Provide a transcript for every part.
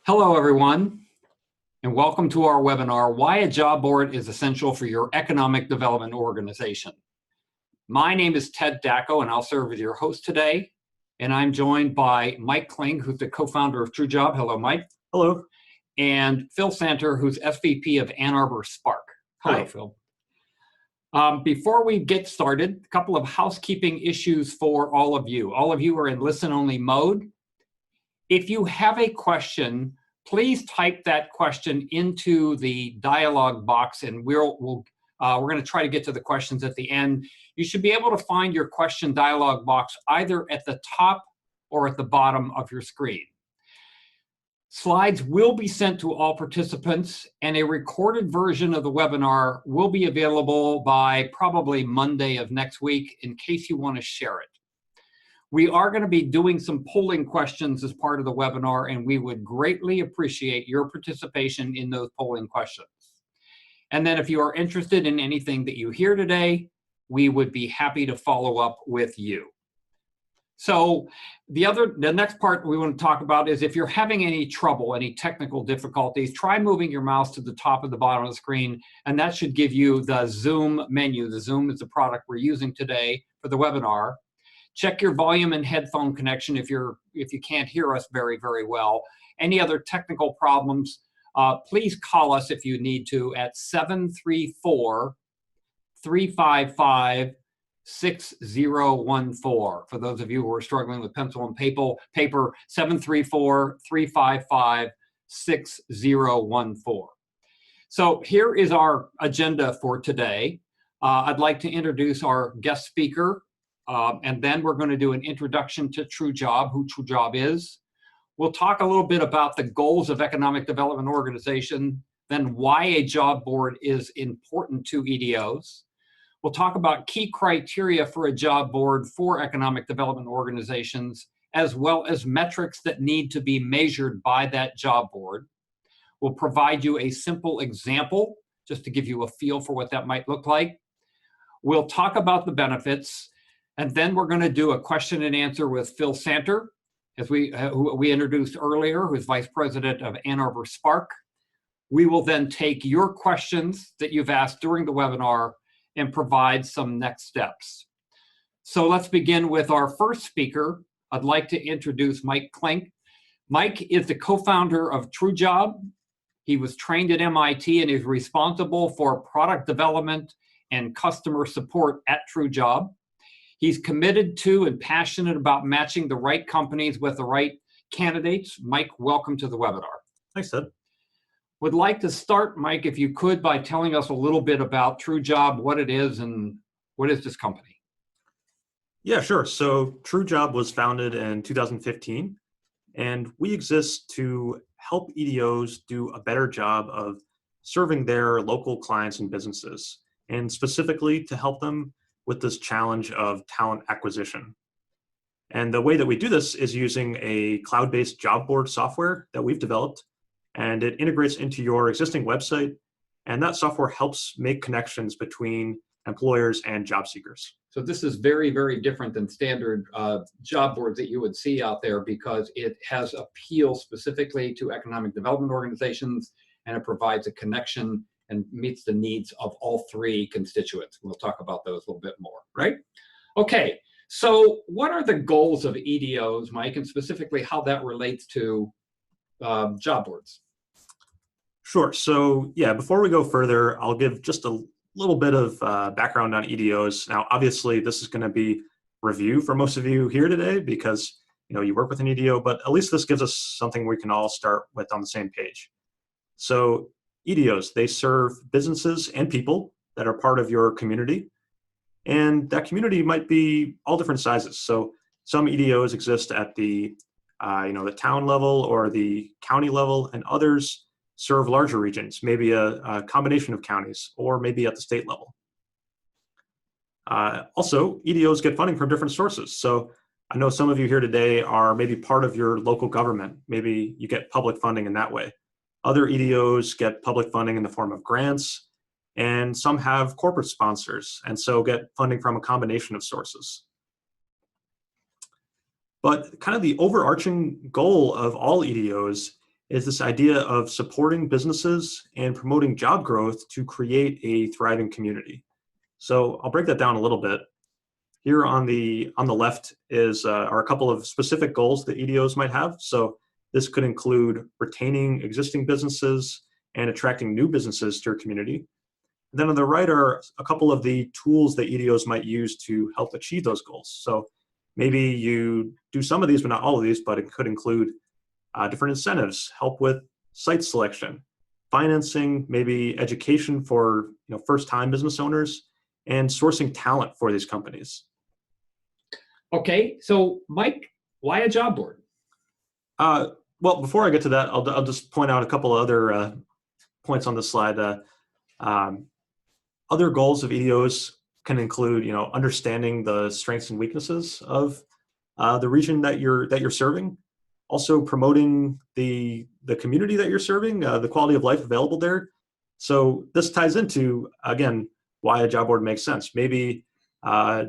Hello, everyone, and welcome to our webinar, Why a Job Board is Essential for Your Economic Development Organization. My name is Ted Dacko, and I'll serve as your host today. And I'm joined by Mike Kling, who's the co-founder of TrueJob. Hello, Mike. Hello. And Phil Santer, who's SVP of Arbor Spark. Hello, Hi. Phil. Before we get started, a couple of housekeeping issues for all of you. All of you are in listen-only mode. If you have a question, please type that question into the dialog box, and we're going to try to get to the questions at the end. You should be able to find your question dialog box either at the top or at the bottom of your screen. Slides will be sent to all participants, and a recorded version of the webinar will be available by probably Monday of next week in case you want to share it. We are going to be doing some polling questions as part of the webinar, and we would greatly appreciate your participation in those polling questions. And then if you are interested in anything that you hear today, we would be happy to follow up with you. So the next part we want to talk about is if you're having any trouble, any technical difficulties, try moving your mouse to the top of the bottom of the screen, and that should give you the Zoom menu. The Zoom is the product we're using today for the webinar. Check your volume and headphone connection if you can't hear us very, very well. Any other technical problems, please call us if you need to at 734-355-6014. For those of you who are struggling with pencil and paper, 734-355-6014. So here is our agenda for today. I'd like to introduce our guest speaker, and then we're going to do an introduction to TrueJob, who TrueJob is. We'll talk a little bit about the goals of economic development organization, then why a job board is important to EDOs. We'll talk about key criteria for a job board for economic development organizations, as well as metrics that need to be measured by that job board. We'll provide you a simple example, just to give you a feel for what that might look like. We'll talk about the benefits, and then we're going to do a question and answer with Phil Santer, who we introduced earlier, who's Vice President of Arbor Spark. We will then take your questions that you've asked during the webinar and provide some next steps. So let's begin with our first speaker. I'd like to introduce Mike Kling. Mike is the co-founder of TrueJob. He was trained at MIT and is responsible for product development and customer support at TrueJob. He's committed to and passionate about matching the right companies with the right candidates. Mike, welcome to the webinar. Thanks, Ted. Would like to start, Mike, if you could, by telling us a little bit about TrueJob, what it is, and what is this company? Yeah, sure. So TrueJob was founded in 2015, and we exist to help EDOs do a better job of serving their local clients and businesses, and specifically to help them with this challenge of talent acquisition. And the way that we do this is using a cloud-based job board software that we've developed, and it integrates into your existing website, and that software helps make connections between employers and job seekers. So this is very, very different than standard job boards that you would see out there, because it has appeal specifically to economic development organizations, and it provides a connection and meets the needs of all three constituents. We'll talk about those a little bit more, right? Okay, so what are the goals of EDOs, Mike, and specifically how that relates to job boards? Sure. So yeah, before we go further, I'll give just a little bit of background on EDOs. Now, obviously, this is going to be review for most of you here today because you work with an EDO, but at least this gives us something we can all start with on the same page. So EDOs, they serve businesses and people that are part of your community, and that community might be all different sizes. So some EDOs exist at the the town level or the county level, and others serve larger regions, maybe a combination of counties, or maybe at the state level. Also, EDOs get funding from different sources. So I know some of you here today are maybe part of your local government. Maybe you get public funding in that way. Other EDOs get public funding in the form of grants, and some have corporate sponsors, and so get funding from a combination of sources. But kind of the overarching goal of all EDOs is this idea of supporting businesses and promoting job growth to create a thriving community. So I'll break that down a little bit. Here on the left are a couple of specific goals that EDOs might have. So this could include retaining existing businesses and attracting new businesses to your community. And then on the right are a couple of the tools that EDOs might use to help achieve those goals. So maybe you do some of these, but not all of these, but it could include different incentives, help with site selection, financing, maybe education for first-time business owners, and sourcing talent for these companies. Okay, so Mike, why a job board? Well, before I get to that, I'll just point out a couple of other points on the slide. Other goals of EDOs can include, understanding the strengths and weaknesses of the region that you're serving. Also promoting the community that you're serving, the quality of life available there. So this ties into, again, why a job board makes sense. Maybe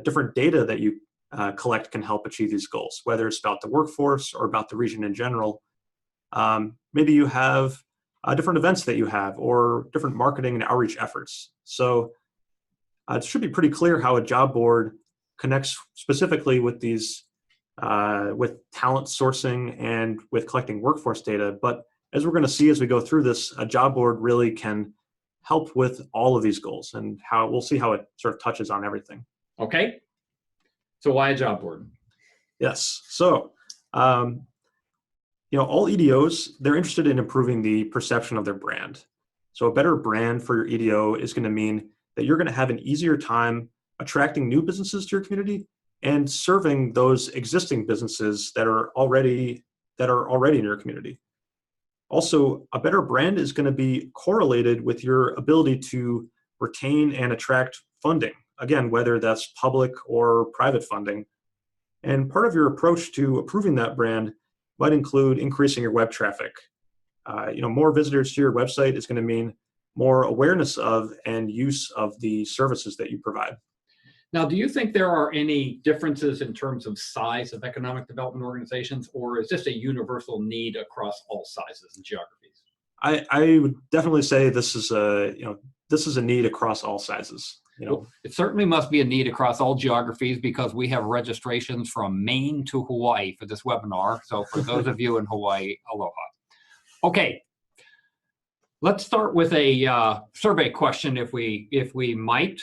different data that you collect can help achieve these goals, whether it's about the workforce or about the region in general. Maybe you have different events that you have or different marketing and outreach efforts. So it should be pretty clear how a job board connects specifically with these with talent sourcing and with collecting workforce data. But as we're going to see as we go through this, a job board really can help with all of these goals, and we'll see how it sort of touches on everything. Okay. So why a job board? Yes. So, all EDOs, they're interested in improving the perception of their brand. So a better brand for your EDO is going to mean that you're going to have an easier time attracting new businesses to your community and serving those existing businesses that are already in your community. Also, a better brand is going to be correlated with your ability to retain and attract funding. Again, whether that's public or private funding. And part of your approach to improving that brand might include increasing your web traffic. More visitors to your website is going to mean more awareness of and use of the services that you provide. Now, do you think there are any differences in terms of size of economic development organizations, or is this a universal need across all sizes and geographies? I would definitely say this is a need across all sizes. Well, it certainly must be a need across all geographies, because we have registrations from Maine to Hawaii for this webinar. So for those of you in Hawaii, aloha. Okay, let's start with a survey question, if we might.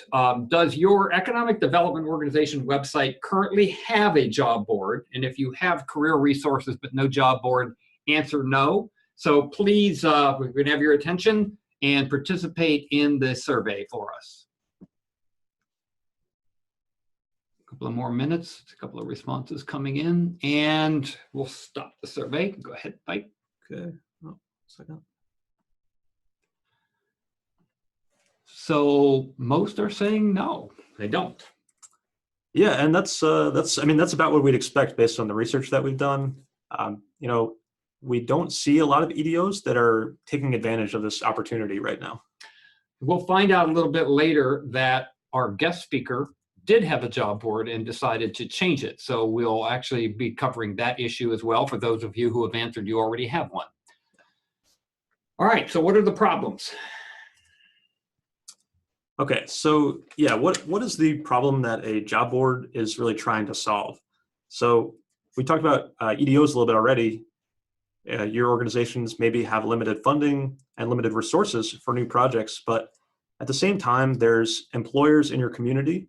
Does your economic development organization website currently have a job board? And if you have career resources but no job board, answer no. So please, we can have your attention and participate in the survey for us. A couple of more minutes, a couple of responses coming in, and we'll stop the survey. Go ahead, Mike. Okay. Oh, second. So most are saying no, they don't. Yeah, and that's about what we'd expect based on the research that we've done. We don't see a lot of EDOs that are taking advantage of this opportunity right now. We'll find out a little bit later that our guest speaker did have a job board and decided to change it. So we'll actually be covering that issue as well. For those of you who have answered, you already have one. All right, so what are the problems? Okay, so yeah, what is the problem that a job board is really trying to solve? So we talked about EDOs a little bit already. Your organizations maybe have limited funding and limited resources for new projects, but at the same time, there's employers in your community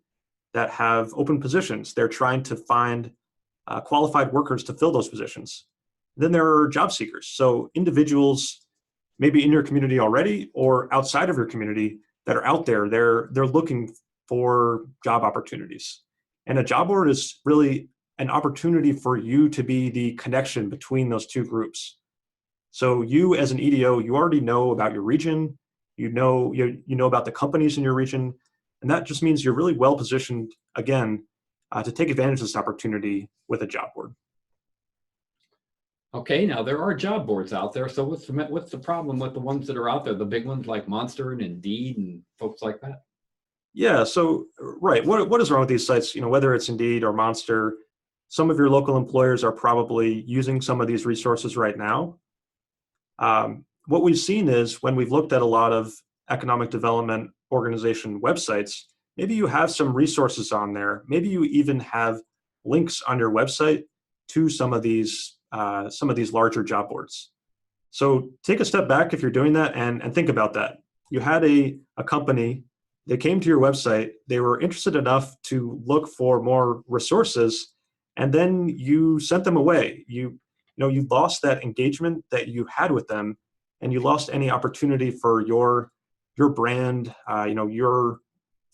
that have open positions. They're trying to find qualified workers to fill those positions. Then there are job seekers. So individuals maybe in your community already or outside of your community that are out there, they're looking for job opportunities. And a job board is really an opportunity for you to be the connection between those two groups. So you as an EDO, you already know about your region, you know about the companies in your region, and that just means you're really well positioned, again, to take advantage of this opportunity with a job board. Okay, now there are job boards out there. So what's the problem with the ones that are out there, the big ones like Monster and Indeed and folks like that? Yeah, so right, what is wrong with these sites? Whether it's Indeed or Monster, some of your local employers are probably using some of these resources right now. What we've seen is when we've looked at a lot of economic development organization websites, maybe you have some resources on there. Maybe you even have links on your website to some of these larger job boards. So take a step back if you're doing that and think about that. You had a company, they came to your website, they were interested enough to look for more resources, and then you sent them away. You lost that engagement that you had with them, and you lost any opportunity for your brand, your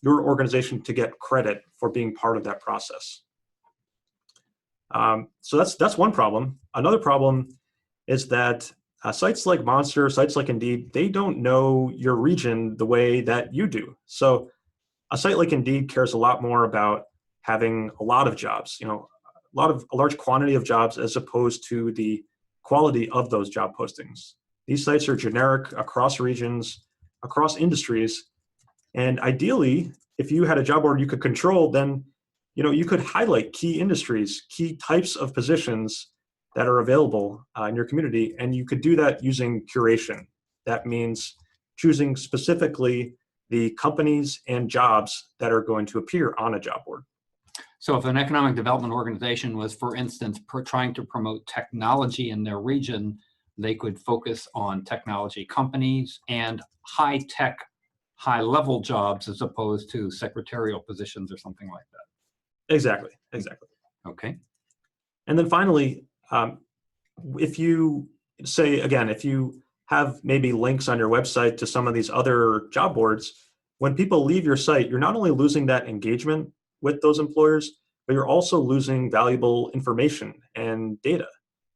organization to get credit for being part of that process. So that's one problem. Another problem is that sites like Monster, sites like Indeed, they don't know your region the way that you do. So a site like Indeed cares a lot more about having a lot of jobs, a large quantity of jobs as opposed to the quality of those job postings. These sites are generic across regions, across industries, and ideally, if you had a job board you could control, then you could highlight key industries, key types of positions that are available in your community, and you could do that using curation. That means choosing specifically the companies and jobs that are going to appear on a job board. So if an economic development organization was, for instance, trying to promote technology in their region, they could focus on technology companies and high-tech, high-level jobs as opposed to secretarial positions or something like that. Exactly. Okay. And then finally, if you have maybe links on your website to some of these other job boards, when people leave your site, you're not only losing that engagement with those employers, but you're also losing valuable information and data.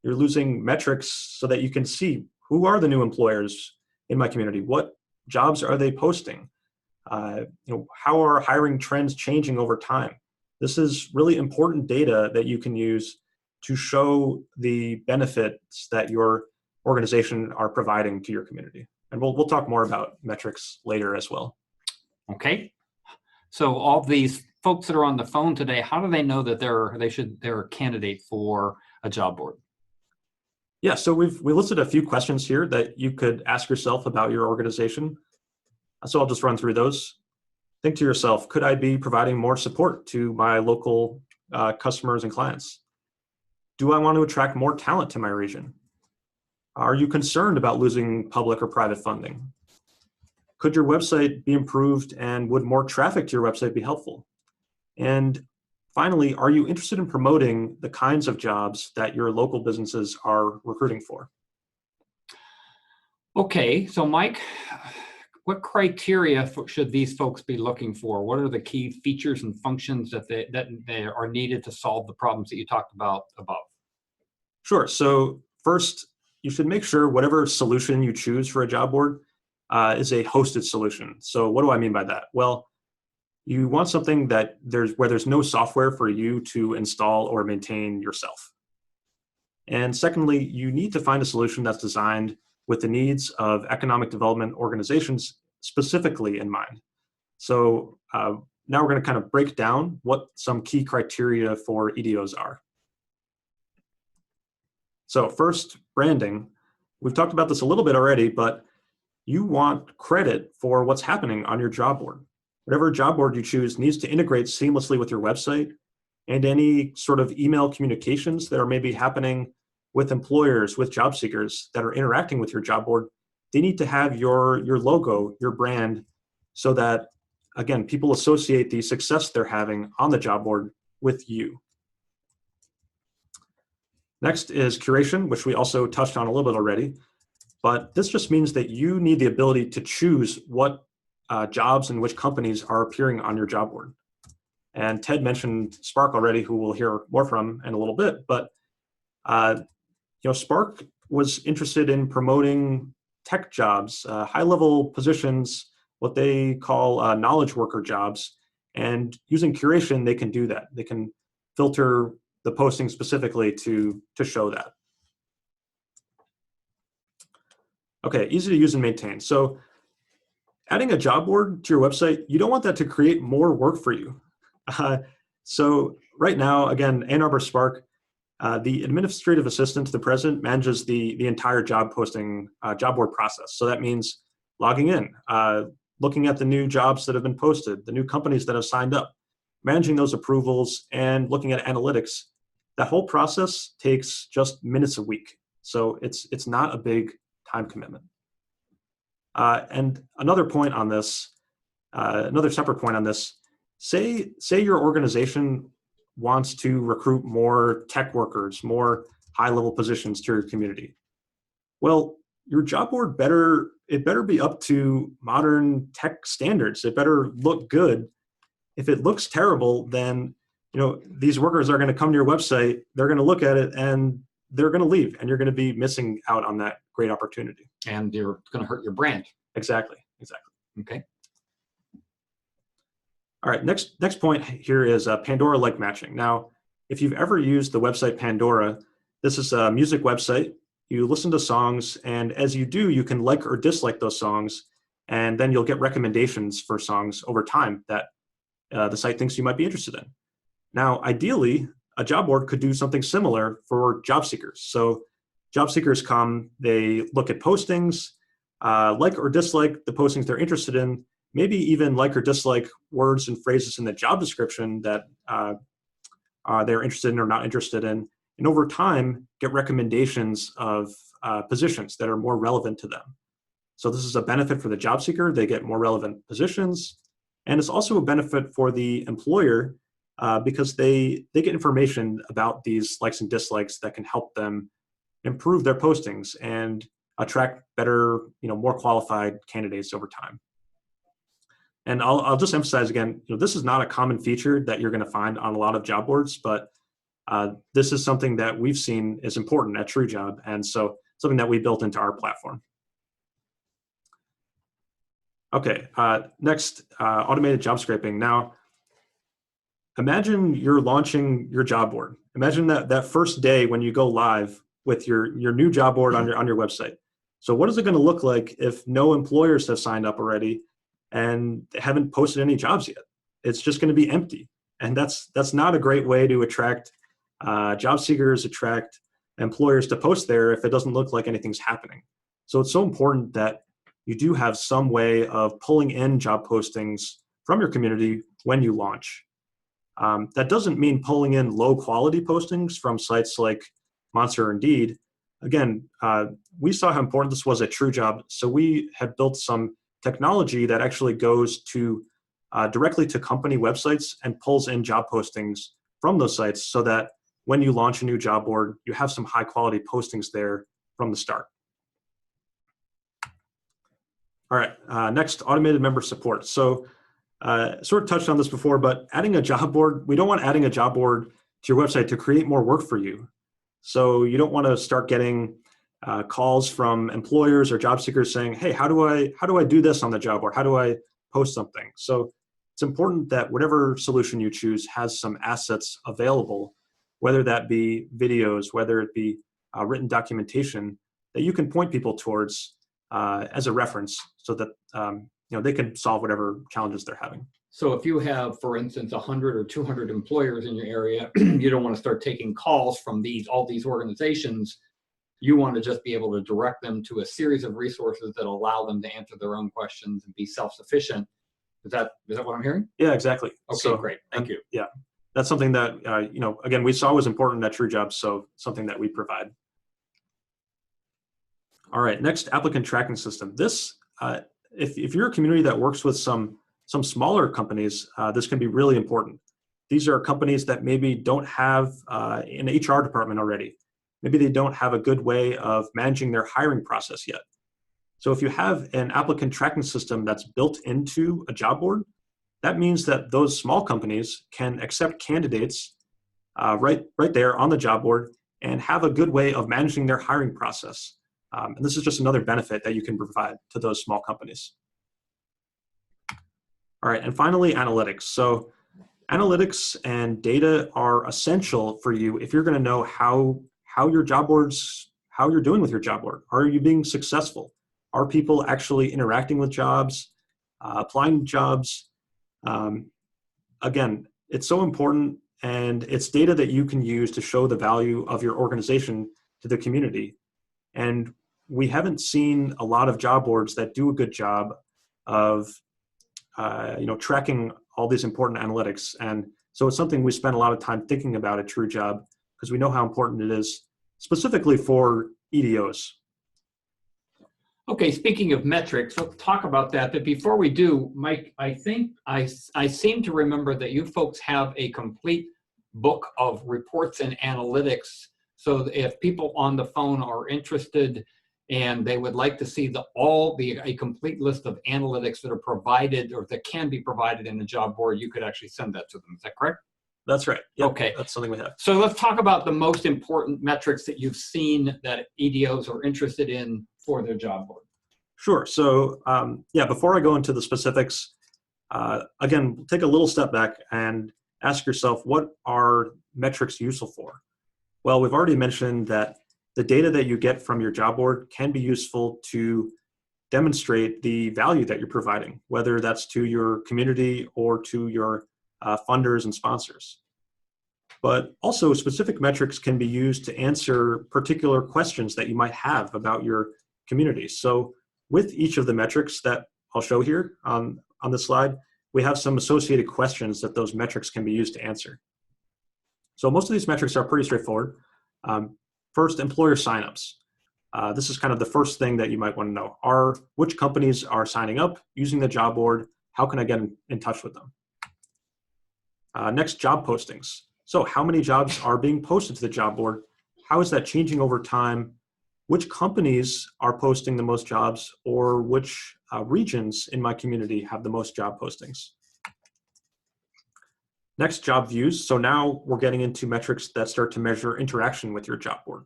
You're losing metrics so that you can see who are the new employers in my community, what jobs are they posting, how are hiring trends changing over time. This is really important data that you can use to show the benefits that your organization are providing to your community. And we'll talk more about metrics later as well. Okay. So all these folks that are on the phone today, how do they know that they're a candidate for a job board? Yeah, so we listed a few questions here that you could ask yourself about your organization. So I'll just run through those. Think to yourself, could I be providing more support to my local customers and clients? Do I want to attract more talent to my region? Are you concerned about losing public or private funding? Could your website be improved, and would more traffic to your website be helpful? And finally, are you interested in promoting the kinds of jobs that your local businesses are recruiting for? Okay, so Mike, what criteria should these folks be looking for? What are the key features and functions that they are needed to solve the problems that you talked about above? Sure. So first, you should make sure whatever solution you choose for a job board is a hosted solution. So what do I mean by that? Well, you want something that where there's no software for you to install or maintain yourself. And secondly, you need to find a solution that's designed with the needs of economic development organizations specifically in mind. So now we're going to kind of break down what some key criteria for EDOs are. So first, branding. We've talked about this a little bit already, but you want credit for what's happening on your job board. Whatever job board you choose needs to integrate seamlessly with your website, and any sort of email communications that are maybe happening with employers, with job seekers that are interacting with your job board, they need to have your logo, your brand, so that, again, people associate the success they're having on the job board with you. Next is curation, which we also touched on a little bit already, but this just means that you need the ability to choose what jobs and which companies are appearing on your job board. And Ted mentioned Spark already, who we'll hear more from in a little bit, but Spark was interested in promoting tech jobs, high-level positions, what they call knowledge worker jobs, and using curation, they can do that. They can filter the posting specifically to show that. Okay, easy to use and maintain. So adding a job board to your website, you don't want that to create more work for you. So right now, again, Ann Arbor Spark, The administrative assistant to the president manages the entire job posting, job board process. So that means logging in, looking at the new jobs that have been posted, the new companies that have signed up, managing those approvals, and looking at analytics. That whole process takes just minutes a week. So it's not a big time commitment. And another point on this, another separate point on this, say your organization wants to recruit more tech workers, more high-level positions to your community. Well, your job board better be up to modern tech standards. It better look good. If it looks terrible, then these workers are going to come to your website, they're going to look at it, and they're going to leave, and you're going to be missing out on that great opportunity. And you're going to hurt your brand. Exactly. Okay. All right, next point here is Pandora-like matching. Now, if you've ever used the website Pandora, this is a music website. You listen to songs, and as you do, you can like or dislike those songs, and then you'll get recommendations for songs over time that the site thinks you might be interested in. Now, ideally, a job board could do something similar for job seekers. So job seekers come, they look at postings, like or dislike the postings they're interested in, maybe even like or dislike words and phrases in the job description that they're interested in or not interested in, and over time get recommendations of positions that are more relevant to them. So this is a benefit for the job seeker. They get more relevant positions, and it's also a benefit for the employer because they get information about these likes and dislikes that can help them improve their postings and attract better, more qualified candidates over time. And I'll just emphasize again, this is not a common feature that you're going to find on a lot of job boards, but this is something that we've seen is important at TrueJob, and so something that we built into our platform. Okay, next, automated job scraping. Now, imagine you're launching your job board. Imagine that first day when you go live with your new job board on your website. So what is it going to look like if no employers have signed up already and haven't posted any jobs yet? It's just going to be empty, and that's not a great way to attract job seekers, attract employers to post there if it doesn't look like anything's happening. So it's so important that you do have some way of pulling in job postings from your community when you launch. That doesn't mean pulling in low quality postings from sites like Monster or Indeed. Again, we saw how important this was at TrueJob, so we have built some technology that actually goes to directly to company websites and pulls in job postings from those sites so that when you launch a new job board, you have some high quality postings there from the start. All right, next, automated member support. So sort of touched on this before, but adding a job board, we don't want adding a job board to your website to create more work for you. So you don't want to start getting calls from employers or job seekers saying, hey, how do I do this on the job board? How do I post something? So it's important that whatever solution you choose has some assets available, whether that be videos, whether it be written documentation that you can point people towards as a reference so that they can solve whatever challenges they're having. So if you have, for instance, 100 or 200 employers in your area, you don't want to start taking calls from all these organizations. You want to just be able to direct them to a series of resources that allow them to answer their own questions and be self-sufficient. Is that what I'm hearing? Yeah, exactly. Okay, so, great. Thank you. Yeah, that's something that, again, we saw was important at TrueJob, so something that we provide. All right, next, applicant tracking system. This, if you're a community that works with some smaller companies, this can be really important. These are companies that maybe don't have an HR department already. Maybe they don't have a good way of managing their hiring process yet. So if you have an applicant tracking system that's built into a job board, that means that those small companies can accept candidates right there on the job board and have a good way of managing their hiring process. And this is just another benefit that you can provide to those small companies. All right, and finally, analytics. So analytics and data are essential for you if you're going to know how you're doing with your job board. Are you being successful? Are people actually interacting with jobs, applying jobs? Again, it's so important, and it's data that you can use to show the value of your organization to the community. And we haven't seen a lot of job boards that do a good job of tracking all these important analytics. And so it's something we spend a lot of time thinking about at TrueJob, because we know how important it is specifically for EDOs. Okay, speaking of metrics, let's talk about that. But before we do, Mike, I think I seem to remember that you folks have a complete book of reports and analytics. So if people on the phone are interested and they would like to see a complete list of analytics that are provided or that can be provided in the job board, you could actually send that to them. Is that correct? That's right. Yep, okay. That's something we have. So let's talk about the most important metrics that you've seen that EDOs are interested in for their job board. Sure. So before I go into the specifics, again, take a little step back and ask yourself, what are metrics useful for? Well, we've already mentioned that the data that you get from your job board can be useful to demonstrate the value that you're providing, whether that's to your community or to your funders and sponsors. But also specific metrics can be used to answer particular questions that you might have about your community. So with each of the metrics that I'll show here on this slide, we have some associated questions that those metrics can be used to answer. So most of these metrics are pretty straightforward. First, employer signups. This is kind of the first thing that you might want to know. Which companies are signing up, using the job board? How can I get in touch with them? Next, job postings. So how many jobs are being posted to the job board? How is that changing over time? Which companies are posting the most jobs, or which regions in my community have the most job postings? Next, job views. So now we're getting into metrics that start to measure interaction with your job board.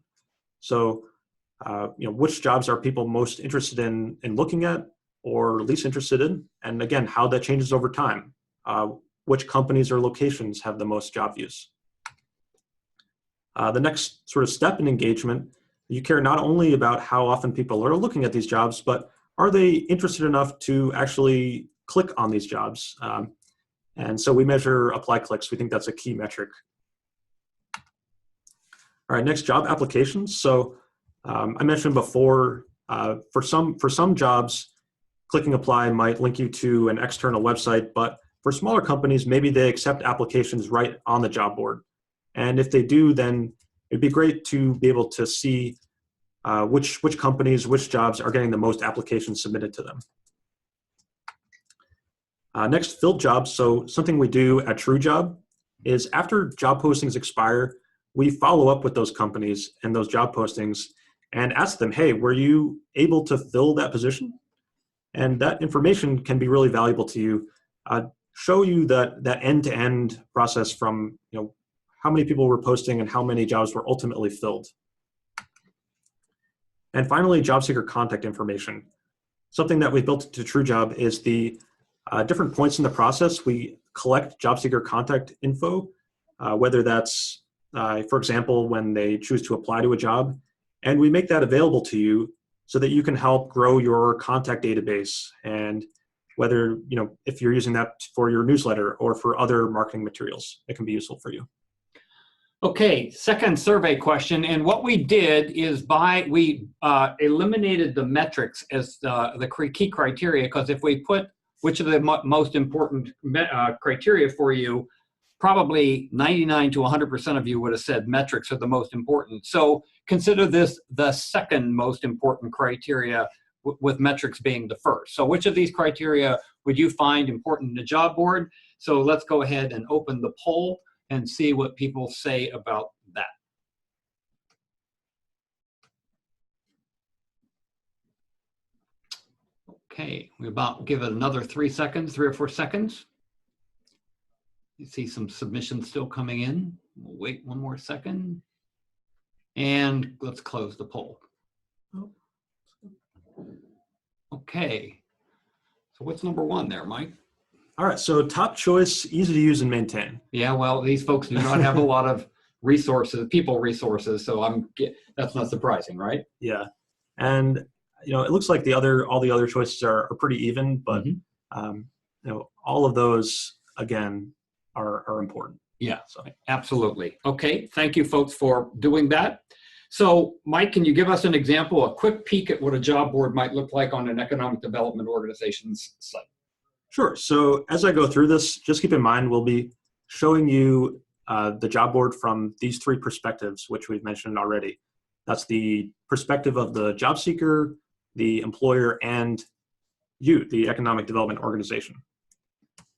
So, which jobs are people most interested in looking at or least interested in? And again, how that changes over time. Which companies or locations have the most job views? The next sort of step in engagement, you care not only about how often people are looking at these jobs, but are they interested enough to actually click on these jobs? And so we measure apply clicks. We think that's a key metric. All right, next, job applications. So I mentioned before, for some jobs, clicking apply might link you to an external website, but for smaller companies, maybe they accept applications right on the job board. And if they do, then it'd be great to be able to see which companies, which jobs are getting the most applications submitted to them. Next, filled jobs. So something we do at TrueJob is after job postings expire, we follow up with those companies and those job postings and ask them, hey, were you able to fill that position? And that information can be really valuable to you. Show you that end-to-end process from how many people were posting and how many jobs were ultimately filled. And finally, job seeker contact information. Something that we built into TrueJob is the different points in the process. We collect job seeker contact info, whether that's, for example, when they choose to apply to a job, and we make that available to you so that you can help grow your contact database, and whether, if you're using that for your newsletter or for other marketing materials, it can be useful for you. Okay, second survey question, and what we did is we eliminated the metrics as the key criteria, because if we put which of the most important criteria for you, probably 99 to 100% of you would have said metrics are the most important. So consider this the second most important criteria, with metrics being the first. So which of these criteria would you find important in the job board? So let's go ahead and open the poll and see what people say about that. Okay, we about give it another 3 or 4 seconds. You see some submissions still coming in. We'll wait 1 more second. And let's close the poll. Okay, so what's number 1 there, Mike? All right, so top choice, easy to use and maintain. Yeah, well, these folks do not have a lot of people resources, so that's not surprising, right? Yeah, and it looks like all the other choices are pretty even, but all of those again are important. Yeah, absolutely. Okay, thank you folks for doing that. So Mike, can you give us an example, a quick peek at what a job board might look like on an economic development organization's site? Sure. So as I go through this, just keep in mind we'll be showing you the job board from these three perspectives, which we've mentioned already. That's the perspective of the job seeker, the employer, and you, the economic development organization.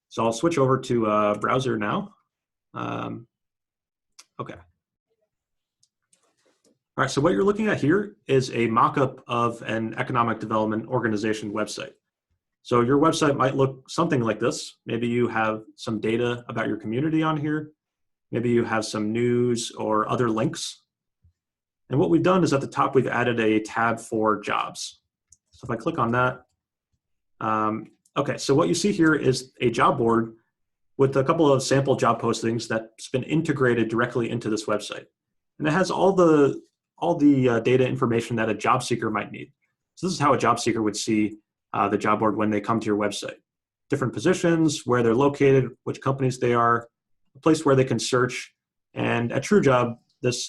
So I'll switch over to a browser now. Okay. All right, so what you're looking at here is a mock-up of an economic development organization website. So your website might look something like this. Maybe you have some data about your community on here. Maybe you have some news or other links. And what we've done is at the top, we've added a tab for jobs. So if I click on that, okay, so what you see here is a job board with a couple of sample job postings that's been integrated directly into this website. And it has all the data information that a job seeker might need. So this is how a job seeker would see the job board when they come to your website. Different positions, where they're located, which companies they are, a place where they can search, and at TrueJob, this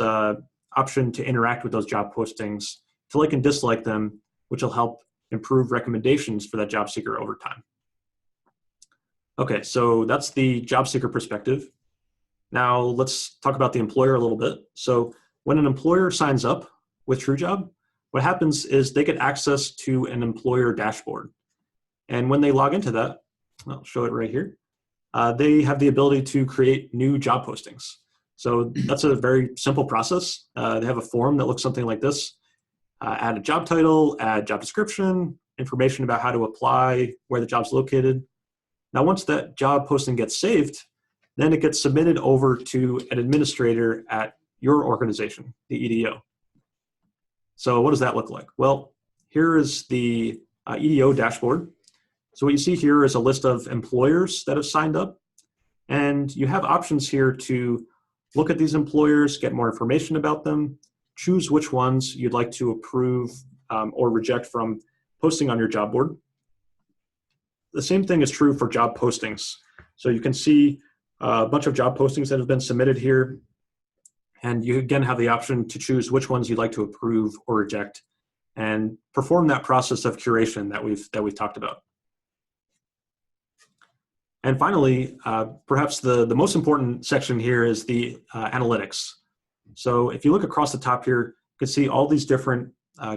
option to interact with those job postings, to like and dislike them, which will help improve recommendations for that job seeker over time. Okay, so that's the job seeker perspective. Now let's talk about the employer a little bit. So when an employer signs up with TrueJob, what happens is they get access to an employer dashboard. And when they log into that, I'll show it right here, they have the ability to create new job postings. So that's a very simple process. They have a form that looks something like this. Add a job title, add job description, information about how to apply, where the job's located. Now, once that job posting gets saved, then it gets submitted over to an administrator at your organization, the EDO. So what does that look like? Well, here is the EDO dashboard. So what you see here is a list of employers that have signed up. And you have options here to look at these employers, get more information about them, choose which ones you'd like to approve or reject from posting on your job board. The same thing is true for job postings. So you can see a bunch of job postings that have been submitted here. And you again have the option to choose which ones you'd like to approve or reject and perform that process of curation that we've talked about. And finally, perhaps the most important section here is the analytics. So if you look across the top here, you can see all these different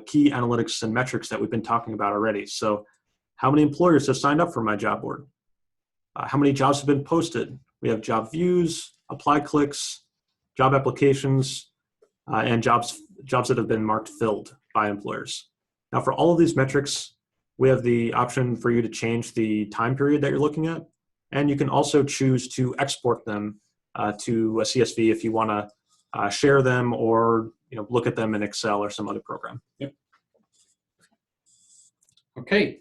key analytics and metrics that we've been talking about already. So how many employers have signed up for my job board? How many jobs have been posted? We have job views, apply clicks, job applications, and jobs that have been marked filled by employers. Now for all of these metrics, we have the option for you to change the time period that you're looking at. And you can also choose to export them to a CSV if you want to share them or look at them in Excel or some other program. Yep. Okay.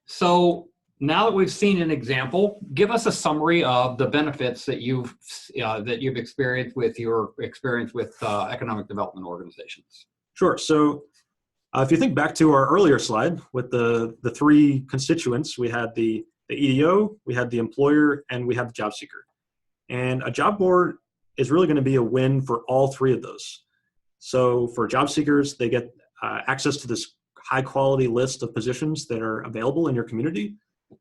So now that we've seen an example, give us a summary of the benefits that you've experienced with your experience with economic development organizations. Sure. So if you think back to our earlier slide with the three constituents, we had the EDO, we had the employer, and we had the job seeker. And a job board is really going to be a win for all three of those. So for job seekers, they get access to this high quality list of positions that are available in your community.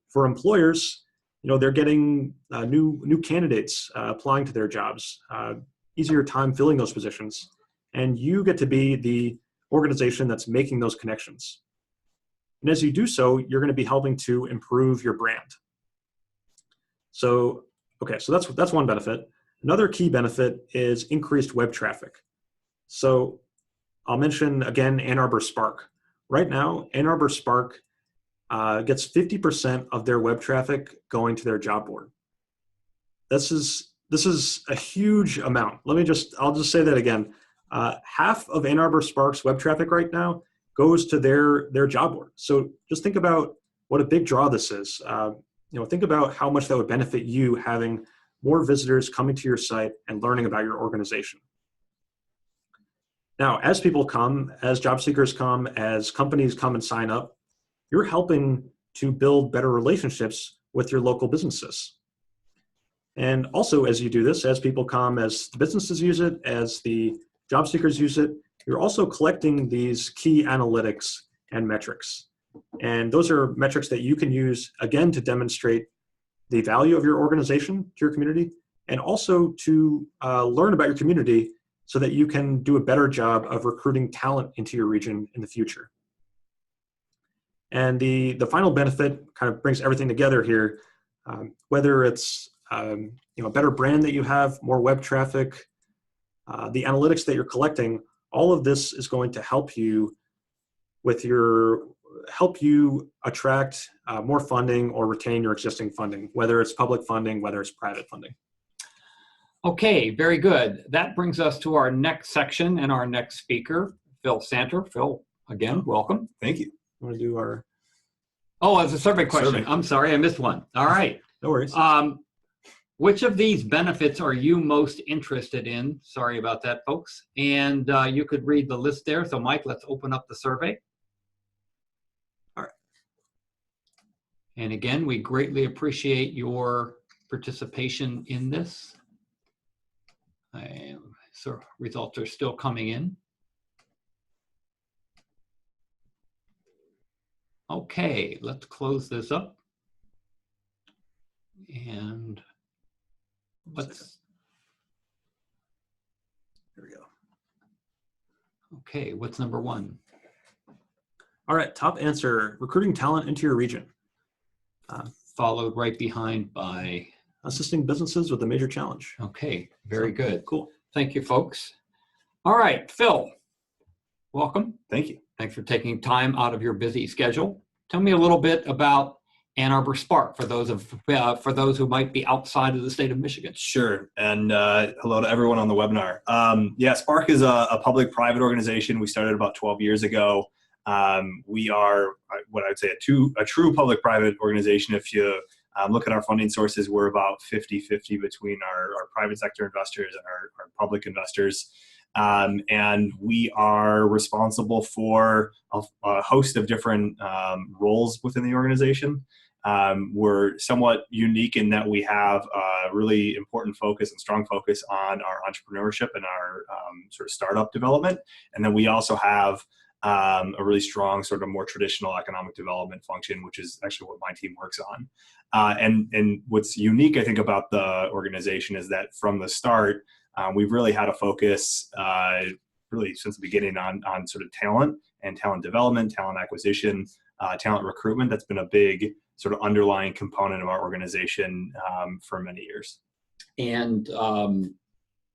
For employers, they're getting new candidates applying to their jobs, easier time filling those positions. And you get to be the organization that's making those connections. And as you do so, you're going to be helping to improve your brand. So, okay, so that's one benefit. Another key benefit is increased web traffic. So I'll mention again Ann Arbor Spark. Right now, Ann Arbor Spark gets 50% of their web traffic going to their job board. This is a huge amount. I'll just say that again. Half of Ann Arbor Spark's web traffic right now goes to their job board. So just think about what a big draw this is. Think about how much that would benefit you having more visitors coming to your site and learning about your organization. Now, as people come, as job seekers come, as companies come and sign up, you're helping to build better relationships with your local businesses. And also, as you do this, as people come, as the businesses use it, as the job seekers use it, you're also collecting these key analytics and metrics. And those are metrics that you can use, again, to demonstrate the value of your organization to your community, and also to learn about your community so that you can do a better job of recruiting talent into your region in the future. And the final benefit kind of brings everything together here, whether it's a better brand that you have, more web traffic, the analytics that you're collecting. All of this is going to help you with help you attract more funding or retain your existing funding, whether it's public funding, whether it's private funding. Okay, very good. That brings us to our next section and our next speaker, Phil Santer. Phil, again, welcome. Thank you. I want to do our... Oh, it's a survey question. I'm sorry, I missed one. All right. No worries. Which of these benefits are you most interested in? Sorry about that, folks. And you could read the list there. So, Mike, let's open up the survey. All right. And again, we greatly appreciate your participation in this. So results are still coming in. Okay, let's close this up. And let's... There we go. Okay, what's number one? All right, top answer, recruiting talent into your region. Followed right behind by... assisting businesses with a major challenge. Okay, very good. Cool. Thank you, folks. All right, Phil, welcome. Thank you. Thanks for taking time out of your busy schedule. Tell me a little bit about Ann Arbor Spark for those who might be outside of the state of Michigan. Sure, and hello to everyone on the webinar. Yeah, Spark is a public-private organization. We started about 12 years ago. We are what I would say a true public-private organization. If you look at our funding sources, we're about 50-50 between our private sector investors and our public investors. And we are responsible for a host of different roles within the organization. We're somewhat unique in that we have a really important focus and strong focus on our entrepreneurship and our sort of startup development. And then we also have a really strong sort of more traditional economic development function, which is actually what my team works on. And what's unique, I think, about the organization is that from the start, we've really had a focus really since the beginning on sort of talent and talent development, talent acquisition, talent recruitment. That's been a big sort of underlying component of our organization for many years. And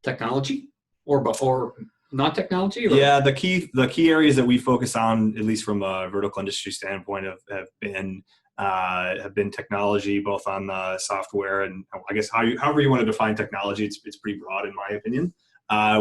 technology or non-technology? Yeah, the key areas that we focus on, at least from a vertical industry standpoint, have been technology, both on the software and I guess however you want to define technology. It's pretty broad in my opinion.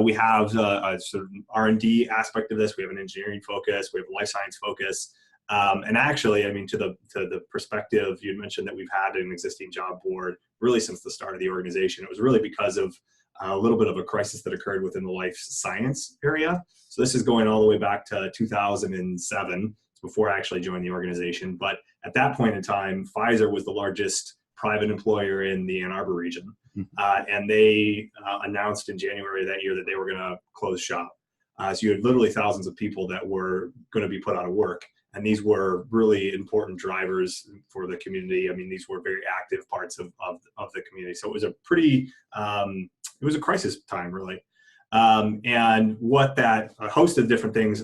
We have a sort of R&D aspect of this. We have an engineering focus. We have a life science focus. And actually, I mean, to the perspective, you mentioned that we've had an existing job board really since the start of the organization. It was really because of a little bit of a crisis that occurred within the life science area. So this is going all the way back to 2007, before I actually joined the organization. But at that point in time, Pfizer was the largest private employer in the Ann Arbor region. And they announced in January that year that they were going to close shop. So you had literally thousands of people that were going to be put out of work. And these were really important drivers for the community. I mean, these were very active parts of the community. So it was a pretty, it was a crisis time, really. And a host of different things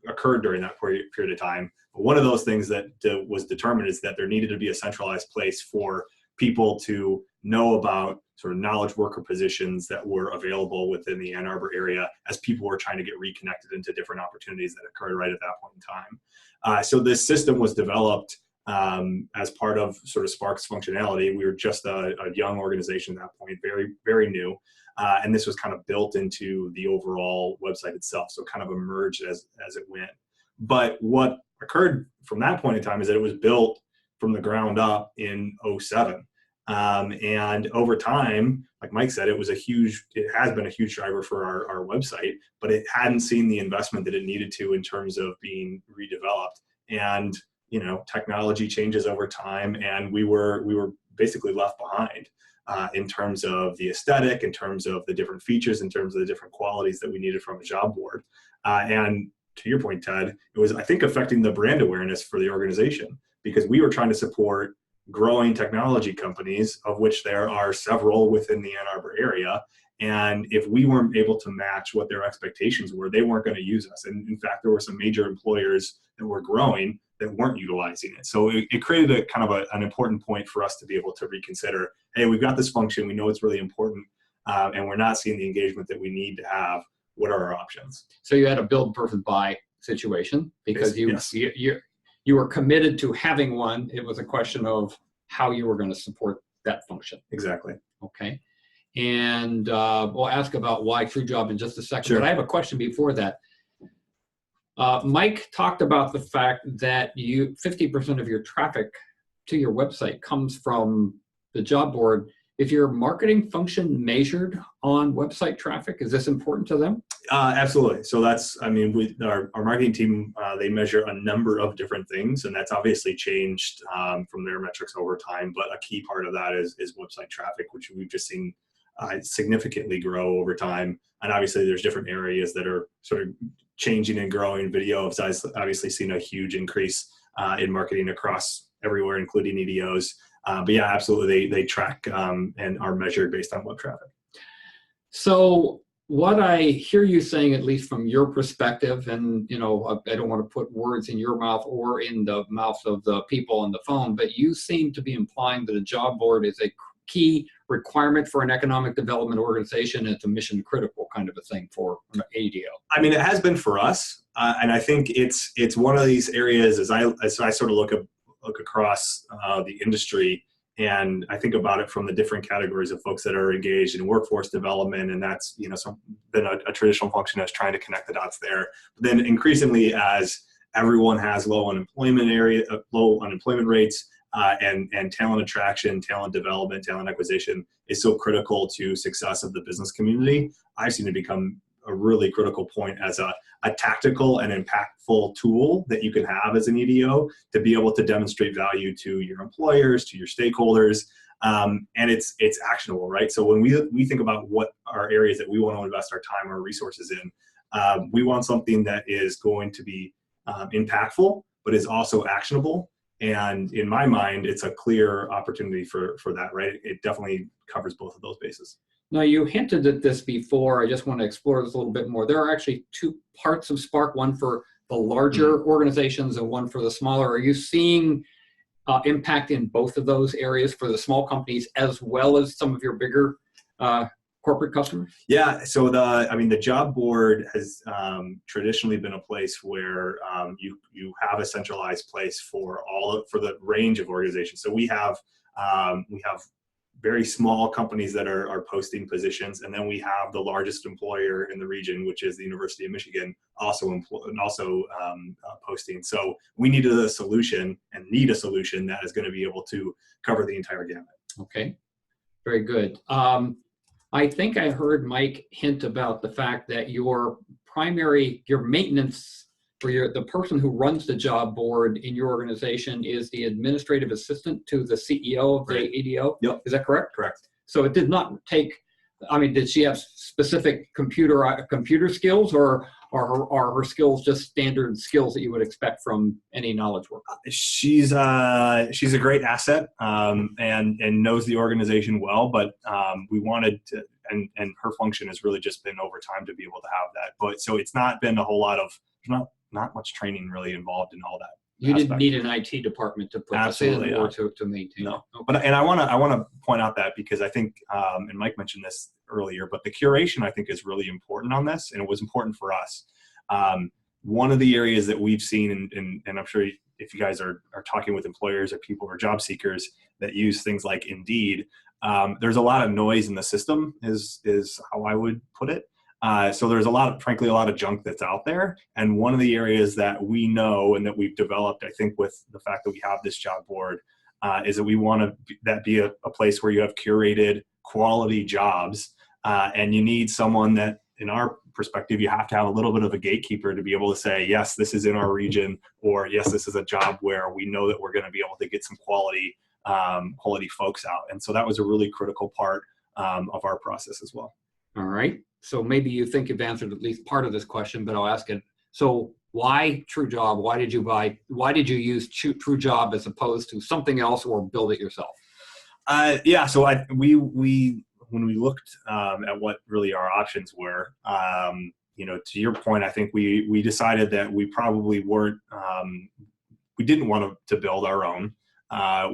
occurred during that period of time. But one of those things that was determined is that there needed to be a centralized place for people to know about sort of knowledge worker positions that were available within the Ann Arbor area as people were trying to get reconnected into different opportunities that occurred right at that point in time. So this system was developed as part of sort of Spark's functionality. We were just a young organization at that point, very, very new. And this was kind of built into the overall website itself. So it kind of emerged as it went. But what occurred from that point in time is that it was built from the ground up in 2007. And over time, like Mike said, it has been a huge driver for our website, but it hadn't seen the investment that it needed to in terms of being redeveloped. And, you know, technology changes over time, and we were basically left behind. in terms of the aesthetic, in terms of the different features, in terms of the different qualities that we needed from a job board. And to your point, Ted, it was, I think, affecting the brand awareness for the organization, because we were trying to support growing technology companies, of which there are several within the Ann Arbor area. And if we weren't able to match what their expectations were, they weren't going to use us. And in fact, there were some major employers that were growing that weren't utilizing it. So it created a kind of an important point for us to be able to reconsider, hey, we've got this function, we know it's really important, and we're not seeing the engagement that we need to have. What are our options? So you had a build versus buy situation, because Yes. you were committed to having one. It was a question of how you were going to support that function. Exactly. Okay. And we'll ask about why TrueJob in just a second. Sure. But I have a question before that. Mike talked about the fact that 50% of your traffic to your website comes from the job board. Is your marketing function measured on website traffic? Is this important to them? Absolutely. So that's, I mean, our marketing team, they measure a number of different things, and that's obviously changed from their metrics over time. But a key part of that is website traffic, which we've just seen significantly grow over time. And obviously there's different areas that are sort of changing and growing. Video has obviously seen a huge increase in marketing across everywhere, including EDOs. But yeah, absolutely, they track and are measured based on web traffic. So what I hear you saying, at least from your perspective, and I don't want to put words in your mouth or in the mouth of the people on the phone, but you seem to be implying that a job board is a key requirement for an economic development organization. It's a mission critical kind of a thing for an EDO. I mean, it has been for us, and I think it's one of these areas as I sort of look across the industry, and I think about it from the different categories of folks that are engaged in workforce development, and that's been a traditional function as trying to connect the dots there. But then increasingly, as everyone has low unemployment rates, and talent attraction, talent development, talent acquisition is so critical to success of the business community, I've seen it become a really critical point as a tactical and impactful tool that you can have as an EDO to be able to demonstrate value to your employers, to your stakeholders, and it's actionable, right? So when we think about what are areas that we want to invest our time or resources in, we want something that is going to be impactful, but is also actionable. And in my mind, it's a clear opportunity for that, right? It definitely covers both of those bases. Now, you hinted at this before. I just want to explore this a little bit more. There are actually two parts of Spark, one for the larger organizations and one for the smaller. Are you seeing impact in both of those areas for the small companies as well as some of your bigger corporate customers? Yeah, so the job board has traditionally been a place where you have a centralized place for the range of organizations. So we have very small companies that are posting positions, and then we have the largest employer in the region, which is the University of Michigan, also posting. So we need a solution that is going to be able to cover the entire gamut. Okay, very good. I think I heard Mike hint about the fact that your maintenance for the person who runs the job board in your organization is the administrative assistant to the CEO of the EDO. Yep. Is that correct? Correct. So it did not take, did she have specific computer skills, or are her skills just standard skills that you would expect from any knowledge worker? She's a great asset and knows the organization well, but we wanted to, and her function has really just been over time to be able to have that. But so it's not been a whole lot of, not much training really involved in all that. You didn't need an IT department to put this in or to maintain. No, okay. But I want to point out that because I think, and Mike mentioned this earlier, but the curation I think is really important on this, and it was important for us. One of the areas that we've seen, and I'm sure if you guys are talking with employers or people or job seekers that use things like Indeed, there's a lot of noise in the system is how I would put it. So there's frankly a lot of junk that's out there. And one of the areas that we know and that we've developed, I think, with the fact that we have this job board, is that we want that be a place where you have curated quality jobs. And you need someone that, in our perspective, you have to have a little bit of a gatekeeper to be able to say, yes, this is in our region, or yes, this is a job where we know that we're going to be able to get some quality quality folks out. And so that was a really critical part of our process as well. All right. So maybe you think you've answered at least part of this question, but I'll ask it. So why TrueJob? Why did you use TrueJob as opposed to something else or build it yourself? Yeah, so when we looked at what really our options were, you know, to your point, I think we decided that we probably weren't, we didn't want to build our own.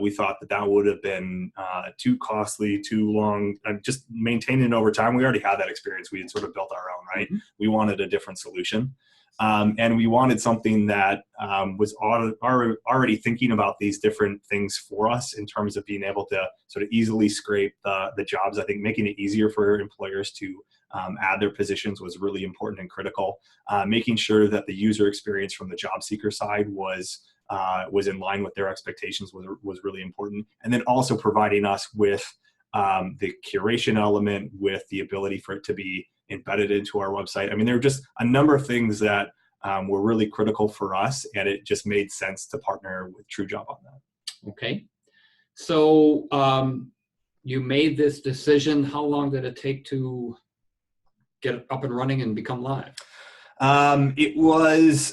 We thought that would have been too costly, too long, just maintaining it over time. We already had that experience. We had sort of built our own, right? Mm-hmm. We wanted a different solution. And we wanted something that was already thinking about these different things for us in terms of being able to sort of easily scrape the jobs. I think making it easier for employers to add their positions was really important and critical. Making sure that the user experience from the job seeker side was in line with their expectations was really important. And then also providing us with the curation element, with the ability for it to be embedded into our website. I mean, there were just a number of things that were really critical for us, and it just made sense to partner with TrueJob on that. Okay. So you made this decision. How long did it take to get it up and running and become live? It was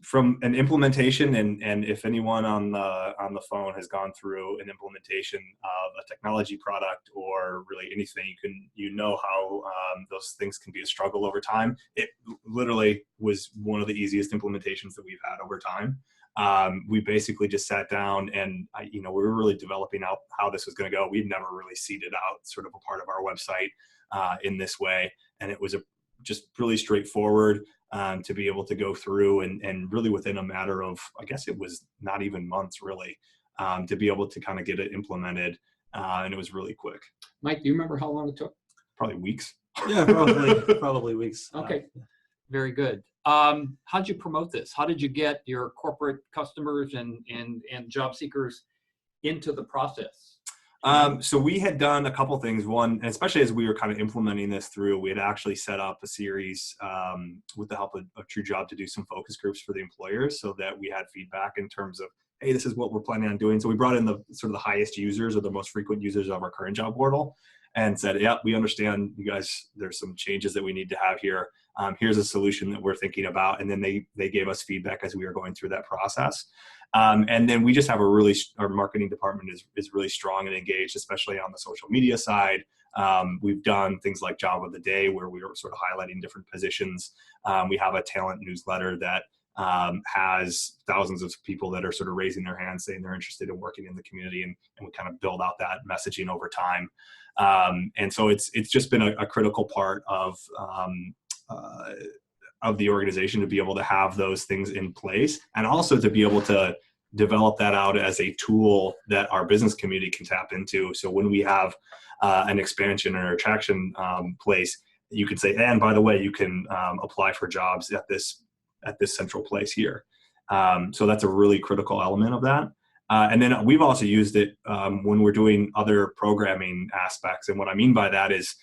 from an implementation, and if anyone on the phone has gone through an implementation of a technology product or really anything, you know how those things can be a struggle over time. It literally was one of the easiest implementations that we've had over time. We basically just sat down and we were really developing out how this was going to go. We'd never really seeded out sort of a part of our website in this way, and it was just really straightforward to be able to go through and really within a matter of, I guess it was not even months really, to be able to kind of get it implemented. And it was really quick. Mike, do you remember how long it took? Probably weeks. Yeah, probably weeks. Okay, very good. How'd you promote this? How did you get your corporate customers and job seekers into the process? So we had done a couple things. One, and especially as we were kind of implementing this through, we had actually set up a series with the help of TrueJob to do some focus groups for the employers so that we had feedback in terms of, hey, this is what we're planning on doing. So we brought in the sort of the highest users or the most frequent users of our current job portal and said, yeah, we understand you guys, there's some changes that we need to have here. Here's a solution that we're thinking about. And then they gave us feedback as we were going through that process. And then we just have our marketing department is really strong and engaged, especially on the social media side. We've done things like Job of the Day where we were sort of highlighting different positions. We have a talent newsletter that has thousands of people that are sort of raising their hands saying they're interested in working in the community, and we kind of build out that messaging over time. And so it's just been a critical part of the organization to be able to have those things in place, and also to be able to develop that out as a tool that our business community can tap into. So when we have an expansion or attraction place, you could say, and by the way, you can apply for jobs at this central place here. So that's a really critical element of that. And then we've also used it when we're doing other programming aspects. And what I mean by that is,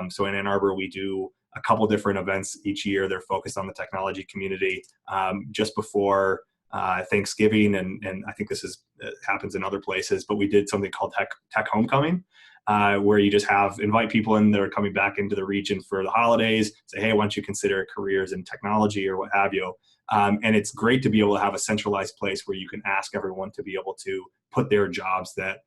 so in Ann Arbor, we do a couple different events each year. They're focused on the technology community. Just before Thanksgiving, and I think this happens in other places, but we did something called Tech Homecoming, where you just invite people in that are coming back into the region for the holidays, say, hey, why don't you consider careers in technology or what have you. And it's great to be able to have a centralized place where you can ask everyone to be able to put their jobs that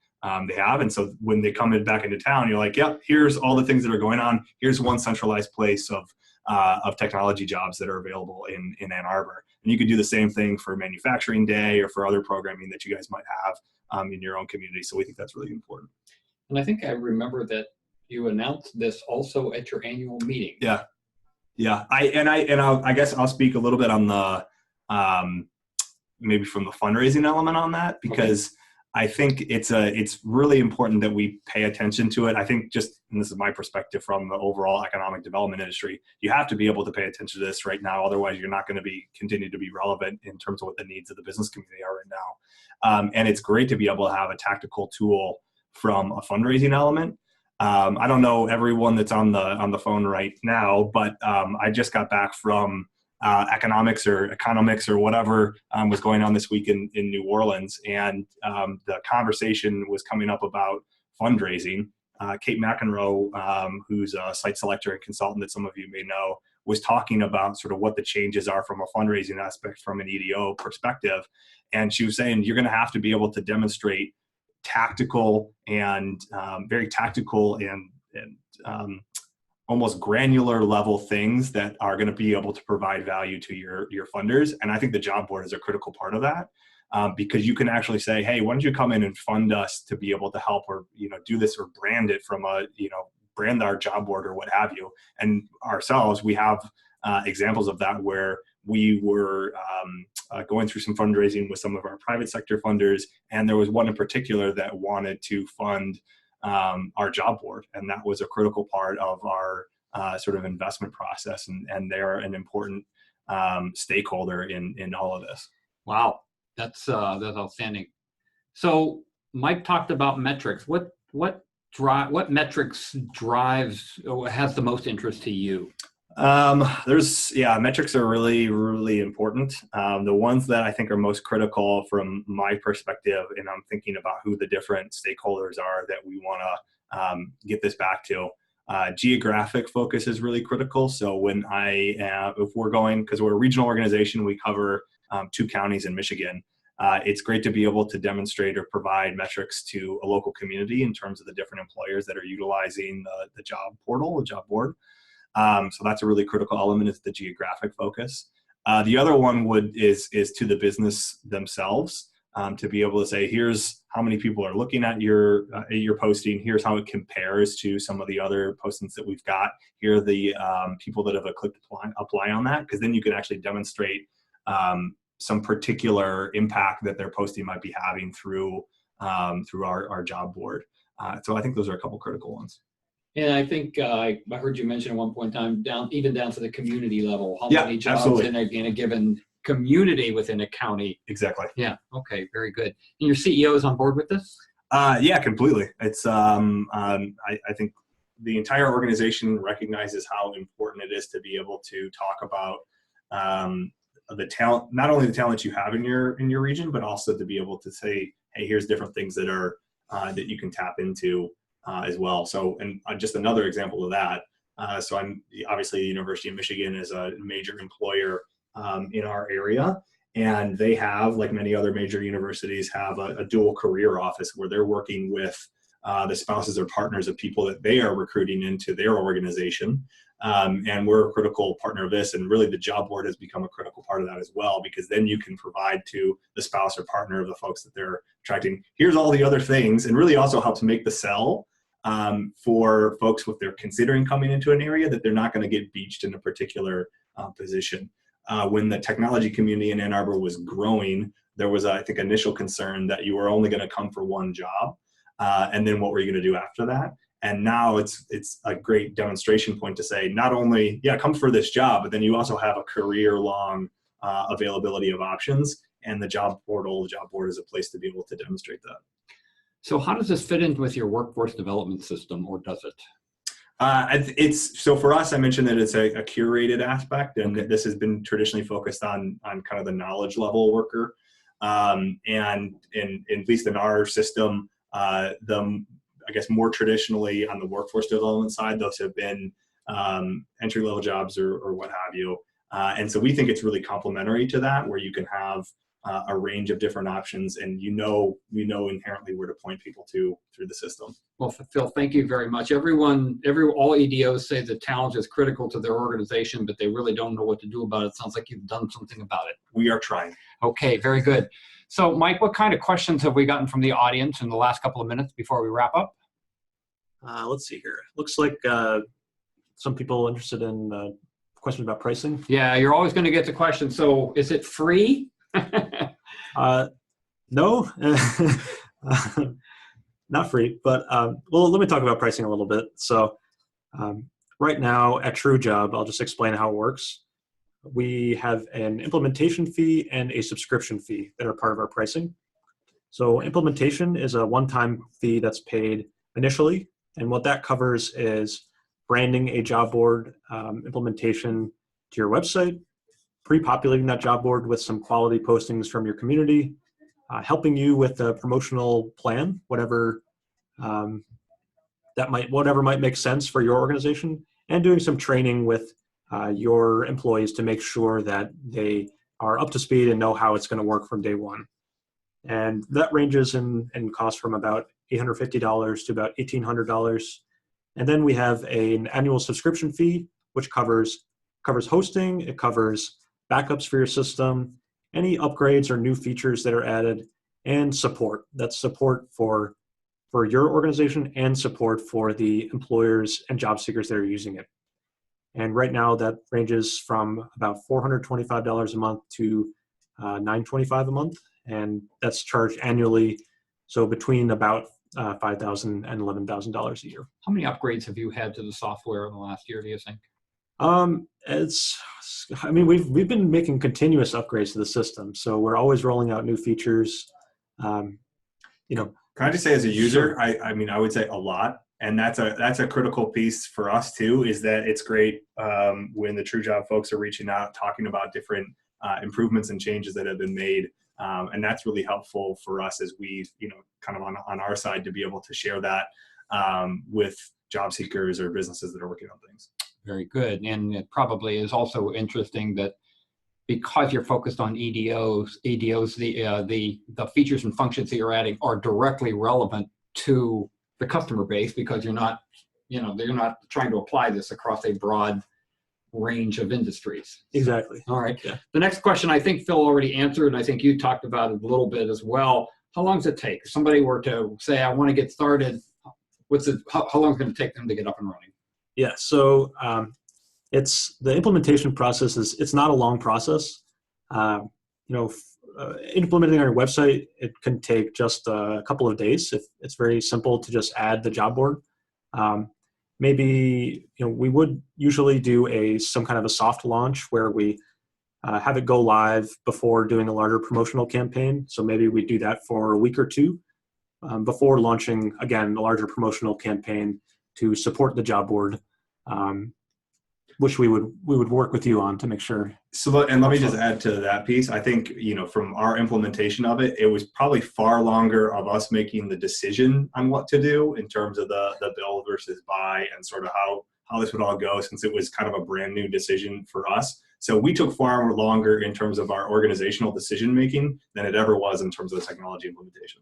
they have. And so when they come back into town, you're like, yep, here's all the things that are going on. Here's one centralized place of technology jobs that are available in Ann Arbor. And you could do the same thing for Manufacturing Day or for other programming that you guys might have in your own community. So we think that's really important. And I think I remember that you announced this also at your annual meeting. Yeah. Yeah. I guess I'll speak a little bit on the, maybe from the fundraising element on that, because okay. I think it's really important that we pay attention to it. I think and this is my perspective from the overall economic development industry, you have to be able to pay attention to this right now. Otherwise, you're not going to continue to be relevant in terms of what the needs of the business community are right now. And it's great to be able to have a tactical tool from a fundraising element. I don't know everyone that's on the phone right now, but I just got back from economics or economics or whatever was going on this week in New Orleans. And the conversation was coming up about fundraising. Kate McEnroe, who's a site selector and consultant that some of you may know, was talking about sort of what the changes are from a fundraising aspect from an EDO perspective. And she was saying, you're going to have to be able to demonstrate tactical and very tactical and almost granular level things that are going to be able to provide value to your funders. And I think the job board is a critical part of that. Because you can actually say, hey, why don't you come in and fund us to be able to help, or do this, or brand it from a brand our job board or what have you. And ourselves, we have examples of that where we were going through some fundraising with some of our private sector funders, and there was one in particular that wanted to fund our job board, and that was a critical part of our sort of investment process, and they're an important stakeholder in all of this. Wow. That's outstanding. So Mike talked about metrics. What metrics drives or has the most interest to you? Metrics are really, really important. The ones that I think are most critical from my perspective, and I'm thinking about who the different stakeholders are that we want to get this back to. Geographic focus is really critical. So when if we're going, because we're a regional organization, we cover 2 counties in Michigan. It's great to be able to demonstrate or provide metrics to a local community in terms of the different employers that are utilizing the job portal, the job board. So that's a really critical element, is the geographic focus. The other one is to the business themselves, to be able to say, here's how many people are looking at your posting. Here's how it compares to some of the other postings that we've got. Here are the people that have clicked apply on that, because then you can actually demonstrate some particular impact that their posting might be having through our job board. So I think those are a couple critical ones. And I think I heard you mention at one point in time, even down to the community level, how many jobs absolutely. in a given community within a county. Exactly. Yeah. Okay. Very good. And your CEO is on board with this? Yeah, completely. It's I think the entire organization recognizes how important it is to be able to talk about the talent, not only the talent you have in your region, but also to be able to say, hey, here's different things that are that you can tap into as well. So, and just another example of that. So I'm obviously the University of Michigan is a major employer in our area, and they have, like many other major universities, have a dual career office where they're working with the spouses or partners of people that they are recruiting into their organization. And we're a critical partner of this, and really the job board has become a critical part of that as well, because then you can provide to the spouse or partner of the folks that they're attracting, here's all the other things, and really also helps make the sell for folks if they're considering coming into an area, that they're not going to get beached in a particular position. When the technology community in Ann Arbor was growing, there was, I think, initial concern that you were only going to come for one job, and then what were you going to do after that? And now it's a great demonstration point to say, not only, come for this job, but then you also have a career-long availability of options, and the job portal, the job board, is a place to be able to demonstrate that. So how does this fit in with your workforce development system, or does it? So for us, I mentioned that it's a curated aspect, and this has been traditionally focused on kind of the knowledge level worker. And at least in our system, I guess more traditionally on the workforce development side, those have been entry-level jobs or what have you. And so we think it's really complementary to that, where you can have a range of different options, and we know inherently where to point people to through the system. Well, Phil, thank you very much. All EDOs say the talent is critical to their organization, but they really don't know what to do about it. Sounds like you've done something about it. We are trying. Okay, very good. So, Mike, what kind of questions have we gotten from the audience in the last couple of minutes before we wrap up? Let's see here. Looks like some people interested in questions about pricing. Yeah, you're always going to get the question. So, is it free? No, not free, but well, let me talk about pricing a little bit. So right now at TrueJob, I'll just explain how it works. We have an implementation fee and a subscription fee that are part of our pricing. So implementation is a one-time fee that's paid initially, and what that covers is branding a job board implementation to your website, pre-populating that job board with some quality postings from your community, helping you with a promotional plan, whatever whatever might make sense for your organization, and doing some training with your employees to make sure that they are up to speed and know how it's going to work from day one. And that ranges in cost from about $850 to about $1,800. And then we have an annual subscription fee, which covers hosting, it covers backups for your system, any upgrades or new features that are added, and support. That's support for your organization and support for the employers and job seekers that are using it. And right now that ranges from about $425 a month to $925 a month, and that's charged annually, so between about $5,000 and $11,000 a year. How many upgrades have you had to the software in the last year, do you think? We've been making continuous upgrades to the system, so we're always rolling out new features. Can I just say, as a user, I mean, I would say a lot, and that's a critical piece for us too. Is that it's great when the TrueJob folks are reaching out, talking about different improvements and changes that have been made, and that's really helpful for us as we, kind of on our side to be able to share that with job seekers or businesses that are working on things. Very good, and it probably is also interesting that because you're focused on EDOs, the features and functions that you're adding are directly relevant to the customer base, because you're not trying to apply this across a broad range of industries. Exactly. All right. Yeah. The next question, I think Phil already answered, and I think you talked about it a little bit as well. How long does it take? If somebody were to say, I want to get started, how long is it going to take them to get up and running? Yeah, so it's the implementation process it's not a long process. Implementing on your website, it can take just a couple of days. If it's very simple to just add the job board. Maybe we would usually do some kind of a soft launch where we have it go live before doing a larger promotional campaign. So maybe we do that for a week or two before launching, again, a larger promotional campaign to support the job board, which we would work with you on to make sure. So, and let me just add to that piece. I think, from our implementation of it, it was probably far longer of us making the decision on what to do in terms of the build versus buy and sort of how this would all go, since it was kind of a brand new decision for us. So we took far longer in terms of our organizational decision making than it ever was in terms of the technology implementation.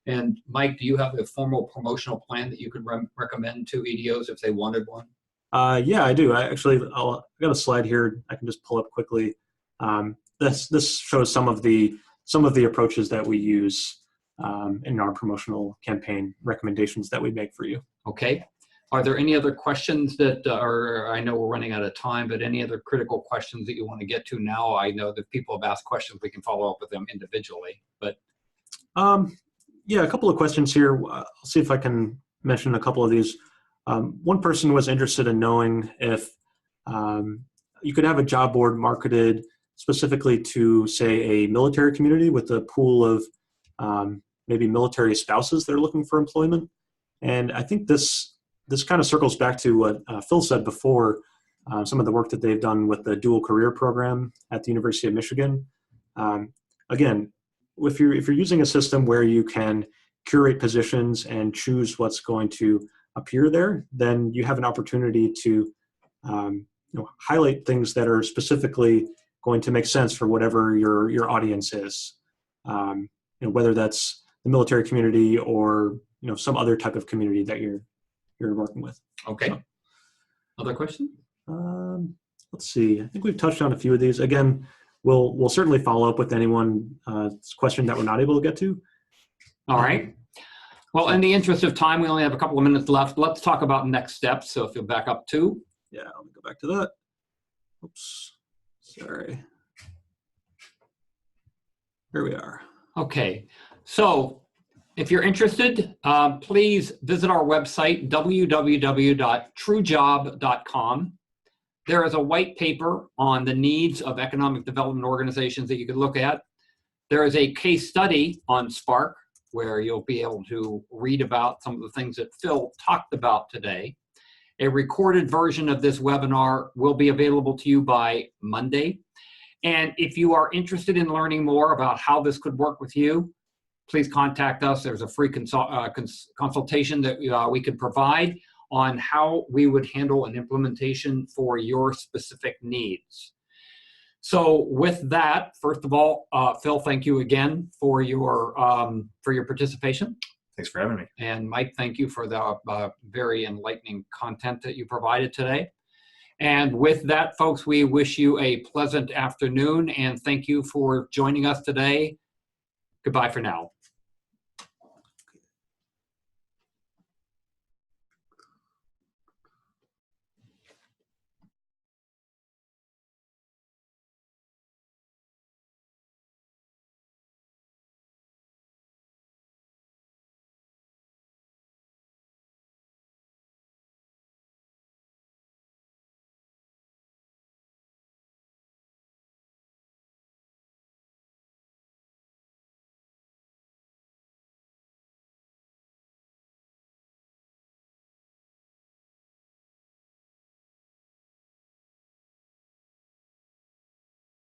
And Mike, do you have a formal promotional plan that you could recommend to EDOs if they wanted one? Yeah, I do. I got a slide here I can just pull up quickly. This shows some of the approaches that we use in our promotional campaign recommendations that we make for you. Okay. Are there any other questions that I know we're running out of time, but any other critical questions that you want to get to now? I know that people have asked questions. We can follow up with them individually, but. Yeah, a couple of questions here. I'll see if I can mention a couple of these. One person was interested in knowing if you could have a job board marketed specifically to, say, a military community with a pool of maybe military spouses that are looking for employment. And I think this kind of circles back to what Phil said before, some of the work that they've done with the dual career program at the University of Michigan. Again, if you're using a system where you can curate positions and choose what's going to appear there, then you have an opportunity to highlight things that are specifically going to make sense for whatever your audience is. Whether that's the military community or some other type of community that you're working with. Okay. So, other question? Let's see. I think we've touched on a few of these. Again, we'll certainly follow up with anyone's question that we're not able to get to. All right. Well, in the interest of time, we only have a couple of minutes left. Let's talk about next steps. So if you'll back up too. Yeah, let me go back to that. Oops, sorry. Here we are. Okay. So if you're interested, please visit our website, www.truejob.com. There is a white paper on the needs of economic development organizations that you can look at. There is a case study on Spark where you'll be able to read about some of the things that Phil talked about today. A recorded version of this webinar will be available to you by Monday. And if you are interested in learning more about how this could work with you, please contact us. There's a free consultation that we could provide on how we would handle an implementation for your specific needs. So with that, first of all, Phil, thank you again for your participation. Thanks for having me. And Mike, thank you for the very enlightening content that you provided today. And with that, folks, we wish you a pleasant afternoon and thank you for joining us today. Goodbye for now.